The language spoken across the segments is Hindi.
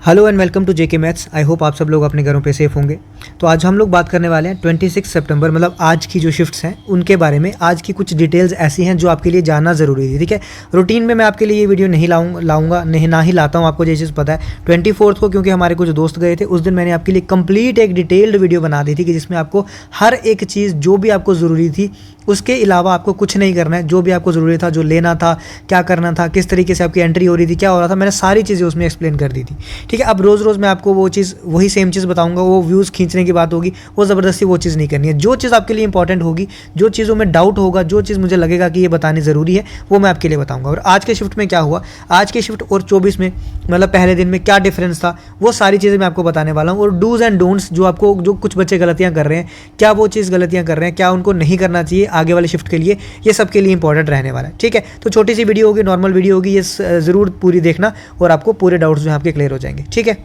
Hello and welcome to JK maths. I hope आप सब लोग अपने घरों पे सेफ होंगे। तो आज हम लोग बात करने वाले हैं 26 सितंबर मतलब आज की जो शिफ्ट्स हैं उनके बारे में। आज की कुछ डिटेल्स ऐसी हैं जो आपके लिए जानना ज़रूरी है, ठीक है। रूटीन में मैं आपके लिए ये वीडियो नहीं लाऊंगा नहीं ना ही लाता हूँ, आपको ये चीज़ पता है। 24 को क्योंकि हमारे कुछ दोस्त गए थे उस दिन मैंने आपके लिए कंप्लीट एक डिटेल्ड वीडियो बना दी थी कि जिसमें आपको हर एक चीज़ जो भी आपको ज़रूरी थी उसके अलावा आपको कुछ नहीं करना है। जो भी आपको ज़रूरी था, जो लेना था, क्या करना था, किस तरीके से आपकी एंट्री हो रही थी, क्या हो रहा था, मैंने सारी चीज़ें उसमें एक्सप्लेन कर दी थी, ठीक है। अब रोज़ रोज़ मैं आपको वो चीज़ वही सेम चीज़ बताऊंगा, वो व्यूज़ खींचने की बात होगी, वो ज़बरदस्ती वो चीज़ नहीं करनी है। जो चीज़ आपके लिए इंपॉर्टेंट होगी, जो चीज़ों में डाउट होगा, जो चीज़ मुझे लगेगा कि ये बतानी ज़रूरी है, वो मैं आपके लिए बताऊँगा। और आज के शिफ्ट में क्या हुआ, आज के शिफ्ट और 24 में मतलब पहले दिन में क्या डिफरेंस था, वो सारी चीज़ें मैं आपको बताने वाला हूँ। और डूज़ एंड डोंट्स जो कुछ बच्चे गलतियाँ कर रहे हैं, क्या वो चीज़ गलतियाँ कर रहे हैं, क्या उनको नहीं करना चाहिए आगे वाले शिफ्ट के लिए, ये सब के लिए इंपॉर्टेंट रहने वाला है, ठीक है। तो छोटी सी वीडियो होगी, नॉर्मल वीडियो होगी, ये ज़रूर पूरी देखना और आपको पूरे डाउट्स जो है आपके क्लियर हो जाएंगे, ठीक है।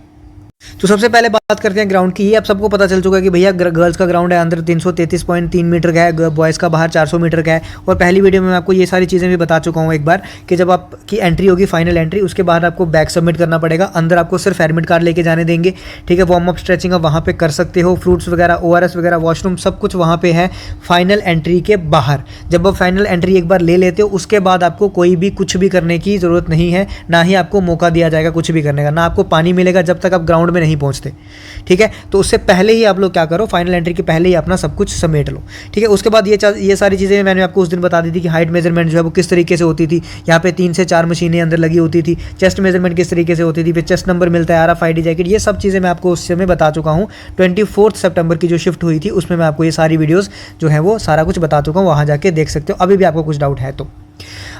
तो सबसे पहले बात करते हैं ग्राउंड की। ये अब सबको पता चल चुका है कि भैया गर्ल्स का ग्राउंड है अंदर 333.3 मीटर का है, बॉयज़ का बाहर 400 मीटर का है। और पहली वीडियो में मैं आपको ये सारी चीज़ें भी बता चुका हूँ एक बार कि जब आपकी एंट्री होगी फाइनल एंट्री, उसके बाद आपको बैग सबमिट करना पड़ेगा। अंदर आपको सिर्फ एडमिट कार्ड लेके जाने देंगे, ठीक है। वार्म अप स्ट्रेचिंग आप वहाँ पर कर सकते हो, फ्रूट्स वगैरह, ORS वगैरह, वॉशरूम सब कुछ वहाँ पर है फाइनल एंट्री के बाहर। जब आप फाइनल एंट्री एक बार ले लेते हो उसके बाद आपको कोई भी कुछ भी करने की ज़रूरत नहीं है, ना ही आपको मौका दिया जाएगा कुछ भी करने का, ना आपको पानी मिलेगा जब तक आप ग्राउंड में नहीं पहुँचते, ठीक है। तो उससे पहले ही आप लोग क्या करो, फाइनल एंट्री के पहले ही अपना सब कुछ समेट लो, ठीक है। उसके बाद ये सारी चीज़ें मैंने आपको उस दिन बता दी थी कि हाइट मेजरमेंट जो है वो किस तरीके से होती थी। यहाँ पे 3 से 4 मशीनें अंदर लगी होती थी। चेस्ट मेजरमेंट किस तरीके से होती थी, फिर चेस्ट नंबर मिलता है, RFID जैकेट, ये सब चीज़ें मैं आपको उस समय बता चुका हूँ। 24 सितंबर की जो शिफ्ट हुई थी उसमें मैं आपको ये सारी वीडियोज़ जो है वो सारा कुछ बता चुका हूँ, वहाँ जाके देख सकते हो। अभी भी आपको कुछ डाउट है तो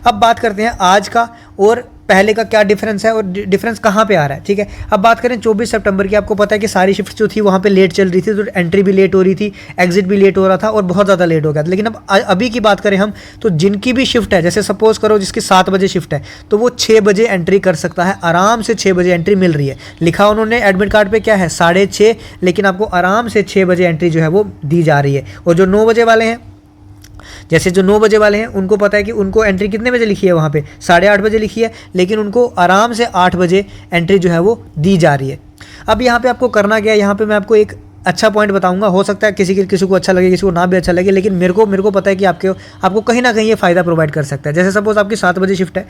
अब बात करते हैं आज का और पहले का क्या डिफरेंस है और डिफरेंस कहाँ पे आ रहा है, ठीक है। अब बात करें 24 सितंबर की। आपको पता है कि सारी शिफ्ट जो थी वहाँ पे लेट चल रही थी, तो एंट्री भी लेट हो रही थी, एग्जिट भी लेट हो रहा था और बहुत ज़्यादा लेट हो गया था। लेकिन अब अभी की बात करें हम, तो जिनकी भी शिफ्ट है, जैसे सपोज करो जिसकी 7 बजे शिफ्ट है तो वो 6 बजे एंट्री कर सकता है, आराम से 6 बजे एंट्री मिल रही है। लिखा उन्होंने एडमिट कार्ड पर क्या है 6:30, लेकिन आपको आराम से 6 बजे एंट्री जो है वो दी जा रही है। और जो 9 बजे वाले हैं, जैसे जो 9 बजे वाले हैं उनको पता है कि उनको एंट्री कितने बजे लिखी है, वहाँ पे 8:30 बजे लिखी है, लेकिन उनको आराम से 8 बजे एंट्री जो है वो दी जा रही है। अब यहाँ पे आपको करना क्या है, यहाँ पे मैं आपको एक अच्छा पॉइंट बताऊंगा। हो सकता है किसी को अच्छा लगे, किसी को ना भी अच्छा लगे, लेकिन मेरे को पता है कि आपको कहीं ना कहीं ये फ़ायदा प्रोवाइड कर सकता है। जैसे सपोज़ आपकी 7 बजे शिफ्ट है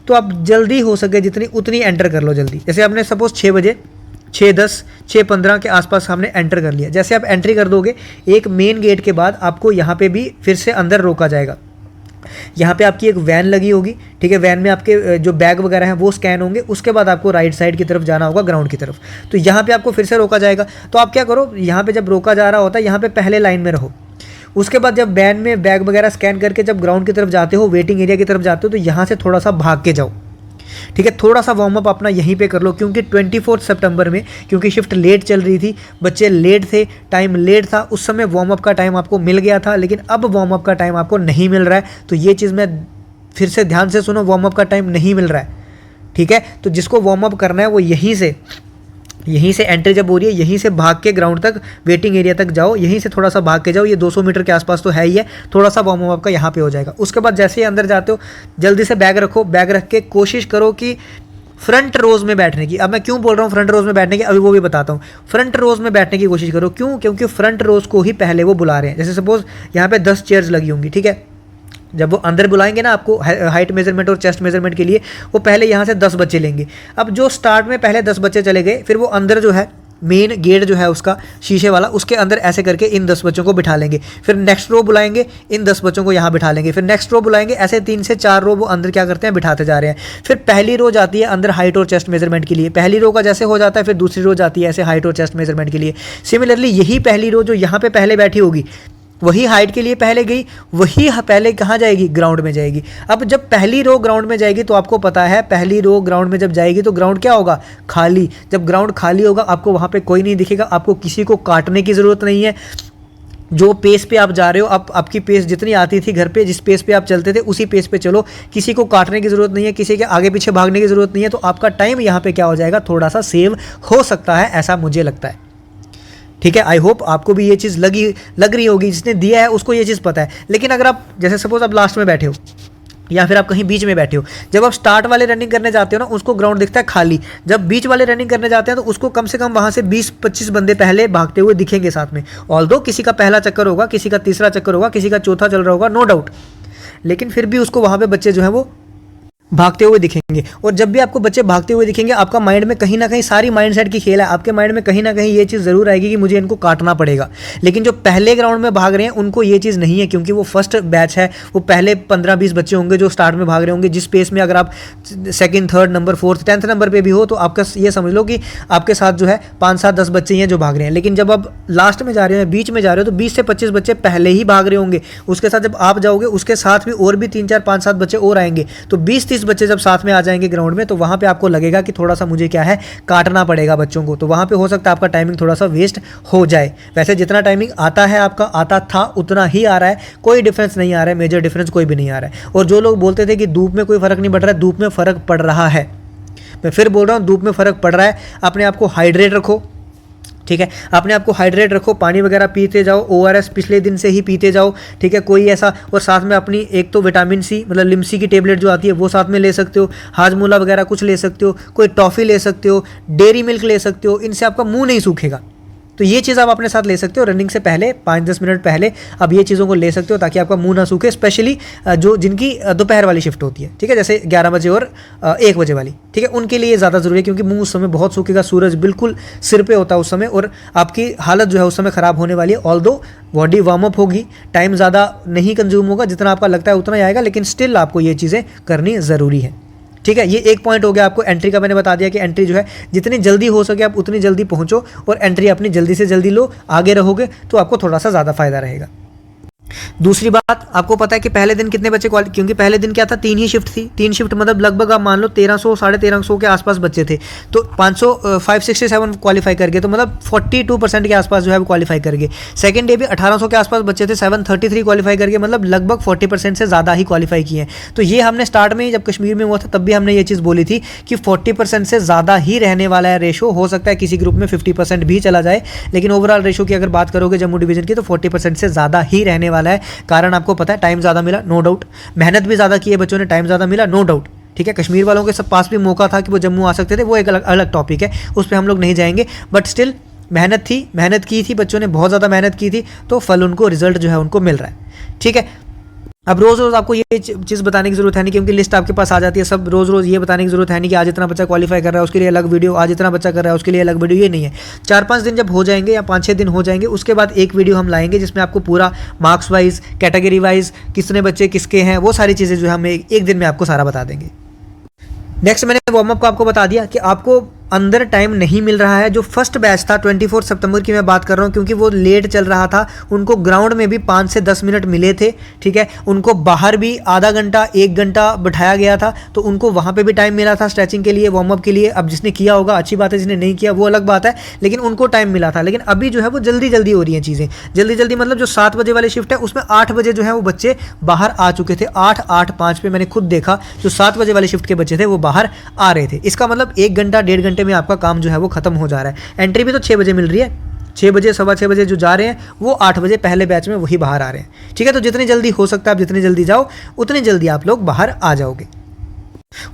तो आप जल्दी हो सके जितनी उतनी एंटर कर लो जल्दी। जैसे आपने सपोज़ 6 बजे 6:10 6:15 के आसपास हमने एंटर कर लिया। जैसे आप एंट्री कर दोगे एक मेन गेट के बाद आपको यहाँ पे भी फिर से अंदर रोका जाएगा। यहाँ पे आपकी एक वैन लगी होगी, ठीक है। वैन में आपके जो बैग वगैरह हैं वो स्कैन होंगे। उसके बाद आपको राइट साइड की तरफ जाना होगा, ग्राउंड की तरफ। तो यहाँ पे आपको फिर से रोका जाएगा। तो आप क्या करो, यहाँ पे जब रोका जा रहा होता है यहाँ पे पहले लाइन में रहो। उसके बाद जब वैन में बैग वगैरह स्कैन करके जब ग्राउंड की तरफ जाते हो, वेटिंग एरिया की तरफ जाते हो, तो यहाँ से थोड़ा सा भाग के जाओ, ठीक है। थोड़ा सा वार्म अप अपना यहीं पे कर लो, क्योंकि 24 सितंबर में क्योंकि शिफ्ट लेट चल रही थी, बच्चे लेट थे, टाइम लेट था, उस समय वार्म अप का टाइम आपको मिल गया था, लेकिन अब वार्म अप का टाइम आपको नहीं मिल रहा है। तो ये चीज़ मैं फिर से ध्यान से सुनो, वार्म अप का टाइम नहीं मिल रहा है, ठीक है। तो जिसको वार्म अप करना है वो यहीं से एंट्री जब हो रही है यहीं से भाग के ग्राउंड तक, वेटिंग एरिया तक जाओ, यहीं से थोड़ा सा भाग के जाओ। ये 200 मीटर के आसपास तो है ही है, थोड़ा सा वार्म अप का यहाँ पे हो जाएगा। उसके बाद जैसे ही अंदर जाते हो जल्दी से बैग रखो, बैग रख के कोशिश करो कि फ्रंट रोज़ में बैठने की। अब मैं क्यों बोल रहा हूँ फ्रंट रोज़ में बैठने की, अभी वो भी बताता हूँ। फ्रंट रोज़ में बैठने की कोशिश करो, क्यों? क्योंकि फ्रंट रोज़ को ही पहले वो बुला रहे हैं। जैसे सपोज़ यहाँ पे 10 चेयर्स लगी होंगी, ठीक है। जब वो अंदर बुलाएंगे ना आपको हाइट मेजरमेंट और चेस्ट मेजरमेंट के लिए, वो पहले यहाँ से 10 बच्चे लेंगे। अब जो स्टार्ट में पहले 10 बच्चे चले गए, फिर वो अंदर जो है मेन गेट जो है उसका शीशे वाला, उसके अंदर ऐसे करके इन 10 बच्चों को बिठा लेंगे। फिर नेक्स्ट रो बुलाएंगे, इन 10 बच्चों को यहाँ बिठा लेंगे। फिर नेक्स्ट रो बुलाएंगे, ऐसे 3 से 4 रो वो अंदर क्या करते हैं, बिठाते जा रहे हैं। फिर पहली रो जाती है अंदर हाइट और चेस्ट मेजरमेंट के लिए। पहली रो का जैसे हो जाता है फिर दूसरी रो जाती है ऐसे हाइट और चेस्ट मेजरमेंट के लिए। सिमिलरली यही पहली रो जो यहाँ पे पहले बैठी होगी वही हाइट के लिए पहले गई, वही पहले कहाँ जाएगी, ग्राउंड में जाएगी। अब जब पहली रो ग्राउंड में जाएगी तो आपको पता है पहली रो ग्राउंड में जब जाएगी तो ग्राउंड क्या होगा, खाली। जब ग्राउंड खाली होगा आपको वहाँ पे कोई नहीं दिखेगा, आपको किसी को काटने की ज़रूरत नहीं है। जो पेस पे आप जा रहे हो, आपकी पेस जितनी आती थी घर पे, जिस पेस पे आप चलते थे उसी पेस पे चलो, किसी को काटने की ज़रूरत नहीं है, किसी के आगे पीछे भागने की ज़रूरत नहीं है। तो आपका टाइम यहाँ पे क्या हो जाएगा, थोड़ा सा सेव हो सकता है, ऐसा मुझे लगता है, ठीक है। आई होप आपको भी ये चीज़ लग रही होगी, जिसने दिया है उसको ये चीज़ पता है। लेकिन अगर आप जैसे सपोज आप लास्ट में बैठे हो, या फिर आप कहीं बीच में बैठे हो। जब आप स्टार्ट वाले रनिंग करने जाते हो ना, उसको ग्राउंड दिखता है खाली। जब बीच वाले रनिंग करने जाते हैं तो उसको कम से कम वहाँ से 20-25 बंदे पहले भागते हुए दिखेंगे साथ में। ऑल्दो किसी का पहला चक्कर होगा, किसी का तीसरा चक्कर होगा, किसी का चौथा चल रहा होगा, नो डाउट, लेकिन फिर भी उसको वहाँ पे बच्चे जो है वो भागते हुए दिखेंगे। और जब भी आपको बच्चे भागते हुए दिखेंगे, आपका माइंड में कहीं ना कहीं सारी माइंडसेट की खेल है, आपके माइंड में कहीं ना कहीं ये चीज़ ज़रूर आएगी कि मुझे इनको काटना पड़ेगा। लेकिन जो पहले ग्राउंड में भाग रहे हैं उनको ये चीज़ नहीं है, क्योंकि वो फर्स्ट बैच है, वो पहले 15-20 बच्चे होंगे जो स्टार्ट में भाग रहे होंगे। जिस पेस में अगर आप second, third number, fourth, 10th number पर भी हो तो आपका ये समझ लो कि आपके साथ जो है 5-7-10 बच्चे ही हैं जो भाग रहे हैं। लेकिन जब आप लास्ट में जा रहे हो, बीच में जा रहे हो, तो 20 से 25 बच्चे पहले ही भाग रहे होंगे। उसके साथ जब आप जाओगे उसके साथ भी और भी 3-4-5-7 बच्चे और आएंगे, तो 20-30 बच्चे जब साथ में जाएंगे ग्राउंड में, तो वहां पे आपको लगेगा कि थोड़ा सा मुझे क्या है काटना पड़ेगा बच्चों को। तो वहां पे हो सकता है आपका टाइमिंग थोड़ा सा वेस्ट हो जाए। वैसे जितना टाइमिंग आता है, आपका आता था उतना ही आ रहा है, कोई डिफरेंस नहीं आ रहा है, मेजर डिफरेंस कोई भी नहीं आ रहा है। और जो लोग बोलते थे कि धूप में कोई फर्क नहीं पड़ रहा है, धूप में फर्क पड़ रहा है। मैं फिर बोल रहा हूँ, धूप में फर्क पड़ रहा है। अपने आप को हाइड्रेट रखो, ठीक है, अपने आप को हाइड्रेट रखो, पानी वगैरह पीते जाओ, ORS पिछले दिन से ही पीते जाओ, ठीक है, कोई ऐसा। और साथ में अपनी एक तो विटामिन सी मतलब लिम्सी की टेबलेट जो आती है वो साथ में ले सकते हो, हाजमोला वगैरह कुछ ले सकते हो, कोई टॉफ़ी ले सकते हो, डेयरी मिल्क ले सकते हो। इनसे आपका मुंह नहीं सूखेगा। तो ये चीज़ आप अपने साथ ले सकते हो रनिंग से पहले, 5-10 मिनट पहले अब ये चीज़ों को ले सकते हो ताकि आपका मुंह ना सूखे। स्पेशली जो जिनकी दोपहर वाली शिफ्ट होती है, ठीक है, जैसे 11 बजे और 1 बजे वाली, ठीक है, उनके लिए ज़्यादा ज़रूरी है, क्योंकि मुंह उस समय बहुत सूखेगा, सूरज बिल्कुल सिर पे होता है उस समय, और आपकी हालत जो है उस समय ख़राब होने वाली है। ऑल्दो बॉडी वार्म अप होगी, टाइम ज़्यादा नहीं कंज्यूम होगा, जितना आपका लगता है उतना ही आएगा, लेकिन स्टिल आपको ये चीज़ें करनी ज़रूरी है, ठीक है। ये एक पॉइंट हो गया आपको एंट्री का। मैंने बता दिया कि एंट्री जो है जितनी जल्दी हो सके आप उतनी जल्दी पहुंचो, और एंट्री अपनी जल्दी से जल्दी लो। आगे रहोगे तो आपको थोड़ा सा ज़्यादा फायदा रहेगा। दूसरी बात, आपको पता है कि पहले दिन कितने बच्चे क्योंकि पहले दिन क्या था, 3 ही शिफ्ट थी। 3 शिफ्ट मतलब लगभग आप मान लो 1300-1350 के आसपास बच्चे थे। तो 567 क्वालिफाई कर गए, तो मतलब 42% के आसपास जो है वो क्वालिफाई कर गए। सेकंड डे भी 1800 के आसपास बच्चे थे, 733 क्वालिफाई कर गए, मतलब लगभग 40% से ज़्यादा ही क्वालिफाई किए हैं। तो ये हमने स्टार्ट में जब कश्मीर में हुआ था तब भी हमने ये चीज़ बोली थी कि 40% से ज़्यादा ही रहने वाला है रेशो। हो सकता है किसी ग्रुप में 50% भी चला जाए, लेकिन ओवरऑल रेशो की अगर बात करोगे जम्मू डिवीजन की, तो 40% से ज़्यादा ही रहने वाला है। कारण आपको पता है, टाइम ज़्यादा मिला, नो डाउट, मेहनत भी ज़्यादा की है बच्चों ने, टाइम ज़्यादा मिला, नो डाउट, ठीक है। कश्मीर वालों के सब पास भी मौका था कि वो जम्मू आ सकते थे, वो एक अलग टॉपिक है, उस पर हम लोग नहीं जाएंगे। बट स्टिल मेहनत थी, मेहनत की थी बच्चों ने, बहुत ज़्यादा मेहनत की थी, तो फल उनको, रिजल्ट जो है उनको मिल रहा है, ठीक है। अब रोज़ रोज़ आपको ये चीज़ बताने की ज़रूरत है नहीं, क्योंकि लिस्ट आपके पास आ जाती है। सब रोज़ रोज़ ये बताने की ज़रूरत है नहीं कि आज इतना बच्चा क्वालिफाई कर रहा है उसके लिए अलग वीडियो, आज इतना बच्चा कर रहा है उसके लिए अलग वीडियो, ये नहीं है। 4-5 दिन जब हो जाएंगे या 5-6 दिन हो जाएंगे, उसके बाद एक वीडियो हम लाएंगे जिसमें आपको पूरा मार्क्स वाइज, कैटेगरी वाइज, कितने बच्चे किसके हैं, वो सारी चीज़ें जो है हम एक दिन में आपको सारा बता देंगे। नेक्स्ट, मैंने वार्म अप को आपको बता दिया कि आपको अंदर टाइम नहीं मिल रहा है। जो फर्स्ट बैच था 24 सितंबर की मैं बात कर रहा हूँ, क्योंकि वो लेट चल रहा था, उनको ग्राउंड में भी 5 से 10 मिनट मिले थे, ठीक है। उनको बाहर भी आधा घंटा 1 घंटा बिठाया गया था, तो उनको वहाँ पे भी टाइम मिला था स्ट्रेचिंग के लिए, वार्म अप के लिए। अब जिसने किया होगा अच्छी बात है, जिसने नहीं किया वो अलग बात है, लेकिन उनको टाइम मिला था। लेकिन अभी जो है वो जल्दी जल्दी हो रही हैं चीज़ें, जल्दी जल्दी मतलब जो 7 बजे वाली शिफ्ट है उसमें 8 बजे जो है वो बच्चे बाहर आ चुके थे। 8-8-5 पे मैंने खुद देखा, जो 7 बजे वाली शिफ्ट के बच्चे थे वो बाहर आ रहे थे। इसका मतलब 1 घंटा 1.5 घंटे में आपका काम जो है वो खत्म हो जा रहा है। एंट्री भी तो 6 बजे मिल रही है, 6 बजे 6:15 बजे जो जा रहे हैं वो 8 बजे पहले बैच में वही बाहर आ रहे हैं, ठीक है। तो जितनी जल्दी हो सकता है आप जितनी जल्दी जाओ उतनी जल्दी आप लोग बाहर आ जाओगे।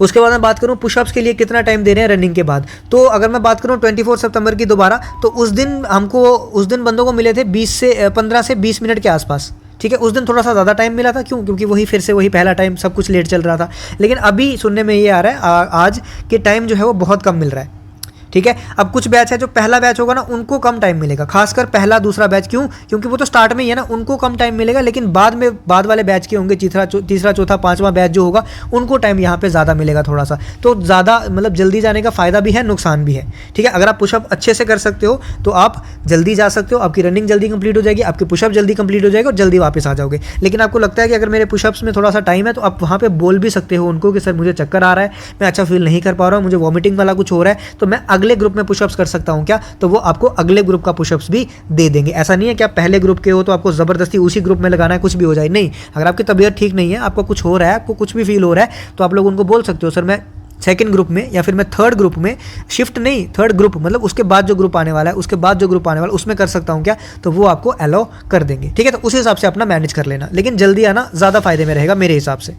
उसके बाद मैं बात करूं पुशअप्स के लिए कितना टाइम दे रहे हैं रनिंग के बाद, तो अगर मैं बात करूं 24 सितंबर की दोबारा, तो उस दिन बंदों को मिले थे 15 से 20 मिनट के आसपास, ठीक है। उस दिन थोड़ा सा ज़्यादा टाइम मिला था, क्यों? क्योंकि वही फिर से वही पहला टाइम, सब कुछ लेट चल रहा था। लेकिन अभी सुनने में ये आ रहा है आज के टाइम जो है वो बहुत कम मिल रहा है, ठीक है। अब कुछ बैच है जो पहला बैच होगा ना उनको कम टाइम मिलेगा, खासकर पहला दूसरा बैच, क्यों? क्योंकि वो तो स्टार्ट में ही है ना, उनको कम टाइम मिलेगा। लेकिन बाद वाले बैच के होंगे, तीसरा चौथा 5वां बैच जो होगा उनको टाइम यहाँ पे ज़्यादा मिलेगा थोड़ा सा। तो ज़्यादा मतलब जल्दी जाने का फ़ायदा भी है, नुकसान भी है, ठीक है। अगर आप पुशअप अच्छे से कर सकते हो तो आप जल्दी जा सकते हो, आपकी रनिंग जल्दी कंप्लीट हो जाएगी, आपकी पुशअप जल्दी कंप्लीट हो जाएगी और जल्दी वापस आ जाओगे। लेकिन आपको लगता है कि अगर मेरे पुशअप्स में थोड़ा सा टाइम है, तो आप वहाँ पर बोल भी सकते हो उनको कि सर मुझे चक्कर आ रहा है, मैं अच्छा फील नहीं कर पा रहा हूँ, मुझे वॉमिटिंग वाला कुछ हो रहा है, तो मैं अगले ग्रुप में पुशअप्स कर सकता हूं क्या? तो वो आपको अगले ग्रुप का पुशअप्स भी दे देंगे। ऐसा नहीं है कि आप पहले ग्रुप के हो तो आपको जबरदस्ती उसी ग्रुप में लगाना है, कुछ भी हो जाए, नहीं। अगर आपकी तबीयत ठीक नहीं है, आपको कुछ हो रहा है, आपको कुछ भी फील हो रहा है, तो आप लोग उनको बोल सकते हो सर मैं सेकंड ग्रुप में या फिर मैं थर्ड ग्रुप में, शिफ्ट नहीं थर्ड ग्रुप, मतलब उसके बाद जो ग्रुप आने वाला है, उसके बाद जो ग्रुप आने वाला है उसमें कर सकता हूं क्या? तो वो आपको अलाउ कर देंगे, ठीक है। तो उस हिसाब से अपना मैनेज कर लेना, लेकिन जल्दी आना ज़्यादा फायदे में रहेगा मेरे हिसाब से।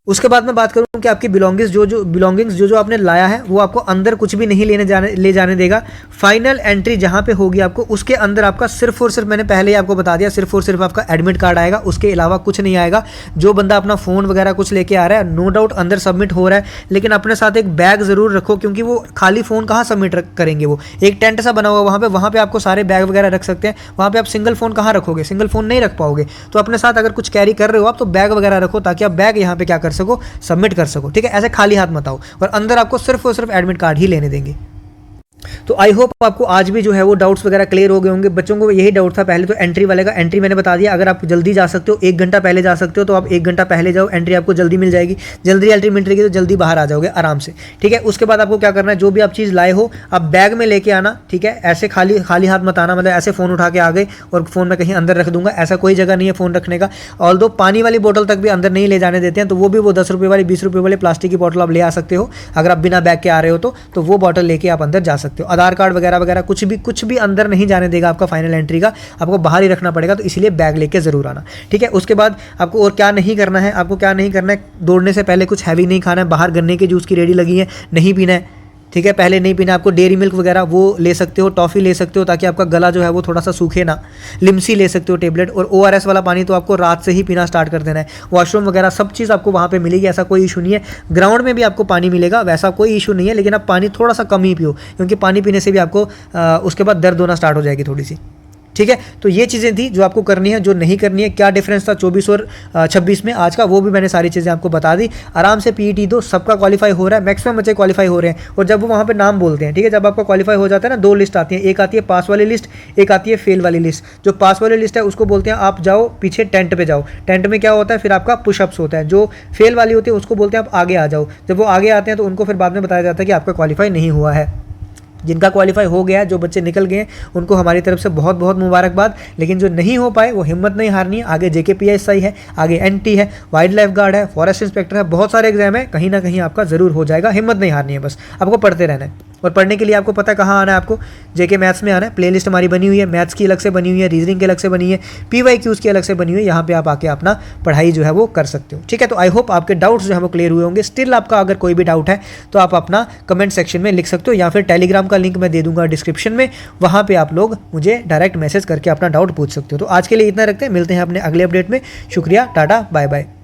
उसके बाद मैं बात करूँ कि आपकी बिलोंगिंग्स जो आपने लाया है वो आपको अंदर कुछ भी नहीं ले जाने देगा। फाइनल एंट्री जहाँ पे होगी आपको, उसके अंदर आपका सिर्फ और सिर्फ, मैंने पहले ही आपको बता दिया, सिर्फ और सिर्फ आपका एडमिट कार्ड आएगा, उसके अलावा कुछ नहीं आएगा। जो बंदा अपना फ़ोन वगैरह कुछ लेके आ रहा है, नो डाउट अंदर सबमिट हो रहा है, लेकिन अपने साथ एक बैग ज़रूर रखो, क्योंकि वो खाली फ़ोन कहाँ सबमिट करेंगे। वो एक टेंट सा बना हुआ वहाँ पे आपको सारे बैग वगैरह रख सकते हैं। वहाँ पे आप सिंगल फ़ोन कहाँ रखोगे, सिंगल फ़ोन नहीं रख पाओगे। तो अपने साथ अगर कुछ कैरी कर रहे हो आप, तो बैग वगैरह रखो, ताकि आप बैग यहाँ पे क्या कर सको, सबमिट कर सको। ठीक है, ऐसे खाली हाथ मत आओ, और अंदर आपको सिर्फ और सिर्फ एडमिट कार्ड ही लेने देंगे। तो आई होप आपको आज भी जो है वो डाउट्स वगैरह क्लियर हो गए होंगे। बच्चों को यही डाउट था पहले तो एंट्री वाले का। एंट्री मैंने बता दिया, अगर आप जल्दी जा सकते हो, 1 घंटा पहले जा सकते हो, तो आप 1 घंटा पहले जाओ, एंट्री आपको जल्दी मिल जाएगी। जल्दी एंट्री मिल जाएगी तो जल्दी बाहर आ जाओगे आराम से। ठीक है, उसके बाद आपको क्या करना है, जो भी आप चीज़ लाए हो आप बैग में लेके आना। ठीक है, ऐसे खाली हाथ मत आना, मतलब ऐसे फ़ोन उठा के आ गए और फ़ोन मैं कहीं अंदर रख दूंगा, ऐसा कोई जगह नहीं है फ़ोन रखने का। ऑल दो पानी वाली बोतल तक भी अंदर नहीं ले जाने देते हैं, तो वो भी वो 10 रुपये वाली, 20 रुपये वाली प्लास्टिक की बोतल आप ले आ सकते हो। अगर आप बिना बैग के आ रहे हो तो वो बोतल लेके आप अंदर जा सकते हो। आधार कार्ड वगैरह वगैरह कुछ भी अंदर नहीं जाने देगा आपका फाइनल एंट्री का, आपको बाहर ही रखना पड़ेगा, तो इसीलिए बैग लेके जरूर आना। ठीक है, उसके बाद आपको और क्या नहीं करना है, आपको क्या नहीं करना है, दौड़ने से पहले कुछ हैवी नहीं खाना है। बाहर गन्ने के जूस की रेडी लगी है, नहीं पीना है। ठीक है, पहले नहीं पीना। आपको डेयरी मिल्क वगैरह वो ले सकते हो, टॉफ़ी ले सकते हो, ताकि आपका गला जो है वो थोड़ा सा सूखे ना। लिमसी ले सकते हो टेबलेट, और ORS वाला पानी तो आपको रात से ही पीना स्टार्ट कर देना है। वॉशरूम वगैरह सब चीज़ आपको वहाँ पे मिलेगी, ऐसा कोई इशू नहीं है। ग्राउंड में भी आपको पानी मिलेगा, वैसा कोई इशू नहीं है, लेकिन आप पानी थोड़ा सा कम ही पियो, क्योंकि पानी पीने से भी आपको उसके बाद दर्द होना स्टार्ट हो जाएगी थोड़ी सी। ठीक है, तो ये चीज़ें थी जो आपको करनी है, जो नहीं करनी है। क्या डिफरेंस था 24 और 26 में आज का, वो भी मैंने सारी चीज़ें आपको बता दी। आराम से PET दो, सबका क्वालिफाई हो रहा है, मैक्सिमम बच्चे क्वालिफाई हो रहे हैं। और जब वो वहाँ पे नाम बोलते हैं, ठीक है, जब आपका क्वालिफाई हो जाता है ना, 2 लिस्ट आती है, एक आती है पास वाली लिस्ट, एक आती है फेल वाली लिस्ट। जो पास वाली लिस्ट है उसको बोलते हैं आप जाओ पीछे टेंट पे जाओ। टेंट में क्या होता है, फिर आपका पुशअप्स होता है। जो फेल वाली होती है उसको बोलते हैं आप आगे आ जाओ। जब वो आगे आते हैं तो उनको फिर बाद में बताया जाता है कि आपका क्वालिफाई नहीं हुआ है। जिनका क्वालिफाई हो गया है, जो बच्चे निकल गए हैं, उनको हमारी तरफ से बहुत बहुत मुबारकबाद। लेकिन जो नहीं हो पाए वो हिम्मत नहीं हारनी है। आगे JKPSI है, आगे NT है, वाइल्ड लाइफ गार्ड है, फॉरेस्ट इंस्पेक्टर है, बहुत सारे एग्जाम है, कहीं ना कहीं आपका ज़रूर हो जाएगा। हिम्मत नहीं हारनी है, बस आपको पढ़ते रहना है। और पढ़ने के लिए आपको पता है कहाँ आना है, आपको JK मैथ्स में आना है। प्लेलिस्ट हमारी बनी हुई है, मैथ्स की अलग से बनी हुई है, रीजनिंग की अलग से बनी है, PYQs की अलग से बनी हुई है। यहाँ पे आप आके अपना पढ़ाई जो है वो कर सकते हो। ठीक है, तो आई होप आपके डाउट्स जो है वो क्लियर हुए होंगे। स्टिल आपका अगर कोई भी डाउट है तो आप अपना कमेंट सेक्शन में लिख सकते हो, या फिर टेलीग्राम का लिंक मैं दे दूंगा डिस्क्रिप्शन में, वहाँ पे आप लोग मुझे डायरेक्ट मैसेज करके अपना डाउट पूछ सकते हो। तो आज के लिए इतना रखते हैं, मिलते हैं अपने अगले अपडेट में। शुक्रिया, टाटा, बाय बाय।